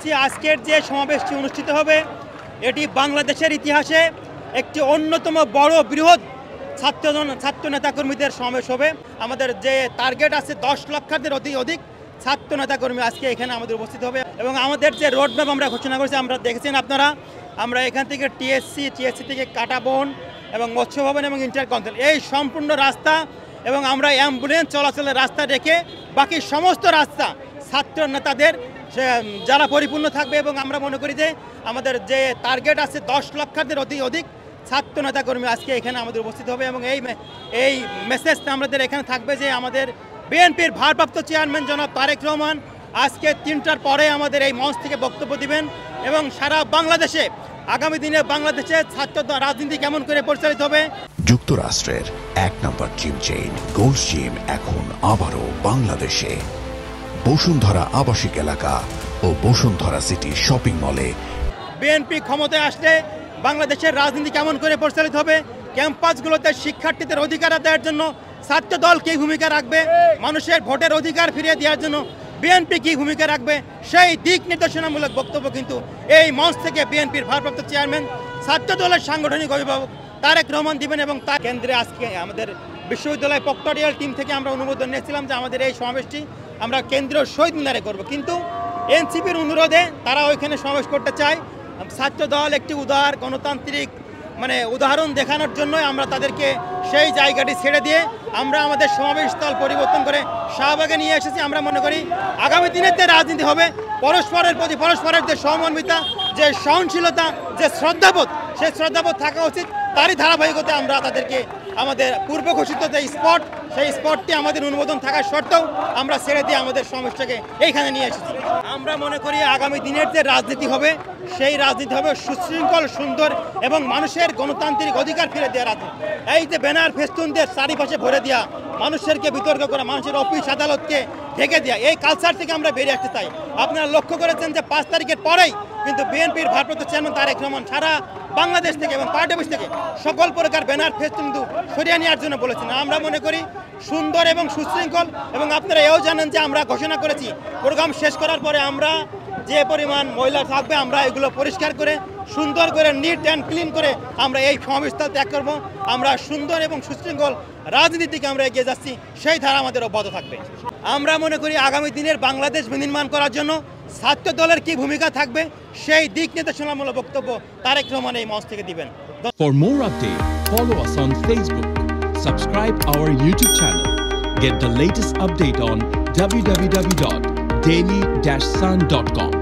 করছি আজকের যে সমাবেশটি অনুষ্ঠিত হবে এটি বাংলাদেশের ইতিহাসে একটি অন্যতম বড় বৃহৎ ছাত্র নেতাকর্মীদের সমাবেশ হবে। আমাদের যে টার্গেট আছে 10 লক্ষের অধিক ছাত্র নেতাকর্মী আজকে এখানে আমাদের উপস্থিত হবে এবং আমাদের যে রোডম্যাপ আমরা ঘোষণা করেছি, আমরা দেখেছেন আপনারা, আমরা এখান থেকে টিএসসি থেকে কাটাবন এবং মৎস্য ভবন এবং ইন্টারকন্টিনেন্টাল এই সম্পূর্ণ রাস্তা এবং আমরা অ্যাম্বুলেন্স চলাচলের রাস্তা রেখে বাকি সমস্ত রাস্তা ছাত্র নেতাদের যারা পরিপূর্ণ থাকবে এবং আমরা মনে করি যে আমাদের যে টার্গেট আছে 10 লক্ষের অধিক ছাত্র নেতাকর্মী আজকে এখানে আমাদের উপস্থিত হবে এবং এই মেসেজটা আমাদের এখানে থাকবে যে আমাদের বিএনপির ভারপ্রাপ্ত চেয়ারম্যান জনাব তারেক রহমান আজকে 3টার পরে আমাদের এই মঞ্চ থেকে বক্তব্য দিবেন এবং সারা বাংলাদেশে আগামী দিনে বাংলাদেশে ছাত্র রাজনীতি কেমন করে পরিচালিত হবে। যুক্তরাষ্ট্রের 1 নম্বর জিম চেইন গোল্ড জিম এখন আবারও বাংলাদেশে বসুন্ধরা আবাসিক এলাকা ও বসুন্ধরা সিটি শপিং মলে। বিএনপি ক্ষমতায় আসলে বাংলাদেশের রাজনীতি কেমন করে পরিচালিত হবে, ক্যাম্পাসগুলোতে শিক্ষার্থীদের অধিকার আদায়ের জন্য ছাত্র দল কী ভূমিকা রাখবে, মানুষের ভোটের অধিকার ফিরিয়ে দেওয়ার জন্য বিএনপি কী ভূমিকা রাখবে, সেই দিক নির্দেশনামূলক বক্তব্য কিন্তু এই মঞ্চ থেকে বিএনপির ভারপ্রাপ্ত চেয়ারম্যান ছাত্র দলের সাংগঠনিক অভিভাবক তারেক রহমান দিবেন এবং তার কেন্দ্রে আজকে আমাদের বিশ্ববিদ্যালয় প্রক্টরিয়াল টিম থেকে আমরা অনুমোদন নিয়েছিলাম যে আমাদের এই সমাবেশটি আমরা কেন্দ্রীয় শহীদ মিনারে করব, কিন্তু এনসিপির অনুরোধে তারা ওইখানে সমাবেশ করতে চায়। ছাত্র দল একটি উদার গণতান্ত্রিক উদাহরণ দেখানোর জন্যই আমরা তাদেরকে সেই জায়গাটি ছেড়ে দিয়ে আমরা আমাদের সমাবেশস্থল পরিবর্তন করে শাহবাগে নিয়ে এসেছি। আমরা মনে করি আগামী দিনের যে রাজনীতি হবে পরস্পরের প্রতি পরস্পরের যে সহমর্মিতা, যে সহনশীলতা, যে শ্রদ্ধাবোধ, সেই শ্রদ্ধাবোধ থাকা উচিত। তারই ধারাবাহিকতা আমরা তাদেরকে আমাদের পূর্ব ঘোষিত যে স্পট, সেই স্পটটি আমাদের অনুমোদন থাকার সত্ত্বেও আমরা ছেড়ে দিয়ে আমাদের সমাবেশটাকে এইখানে নিয়ে এসেছি। আমরা মনে করি আগামী দিনের যে রাজনীতি হবে সেই রাজনীতি হবে সুশৃঙ্খল, সুন্দর এবং মানুষের গণতান্ত্রিক অধিকার ফিরে দেওয়া রাজনীতি। এই যে ব্যানার ফেস্টুন দিয়ে চারিপাশে ভরে দেওয়া, মানুষেরকে বিতর্ক করা, মানুষের অফিস আদালতকে ঢেকে দেওয়া, এই কালচার থেকে আমরা বেরিয়ে আসতে চাই। আপনারা লক্ষ্য করেছেন যে 5 তারিখের পরেই কিন্তু বিএনপির ভারপ্রাপ্ত চেয়ারম্যান তারেক রহমান সারা বাংলাদেশ থেকে এবং পার্টি অফিস থেকে সকল প্রকার ব্যানার ফেস্টুন কিন্তু সরিয়ে নেওয়ার জন্য বলেছেন। আমরা মনে করি সুন্দর এবং সুশৃঙ্খল, এবং আপনারা এও জানেন যে আমরা ঘোষণা করেছি প্রোগ্রাম শেষ করার পরে আমরা যে পরিমাণ ময়লা থাকবে আমরা এগুলো পরিষ্কার করে সুন্দর করে নিট অ্যান্ড ক্লিন করে আমরা এই সমাবেশস্থল ত্যাগ করব। আমরা সুন্দর এবং সুশৃঙ্খল রাজনীতির দিকে আমরা এগিয়ে যাচ্ছি, সেই ধারা আমাদের অব্যাহত থাকবে। আমরা মনে করি আগামী দিনের বাংলাদেশ বিনির্মাণ করার জন্য ছাত্র দলের কি ভূমিকা থাকবে সেই দিক নির্দেশনামূলক বক্তব্য তারেক রহমান এই মঞ্চ থেকে দিবেন। For more updates, follow us on Facebook, subscribe our YouTube channel, get the latest update on www.daily-sun.com.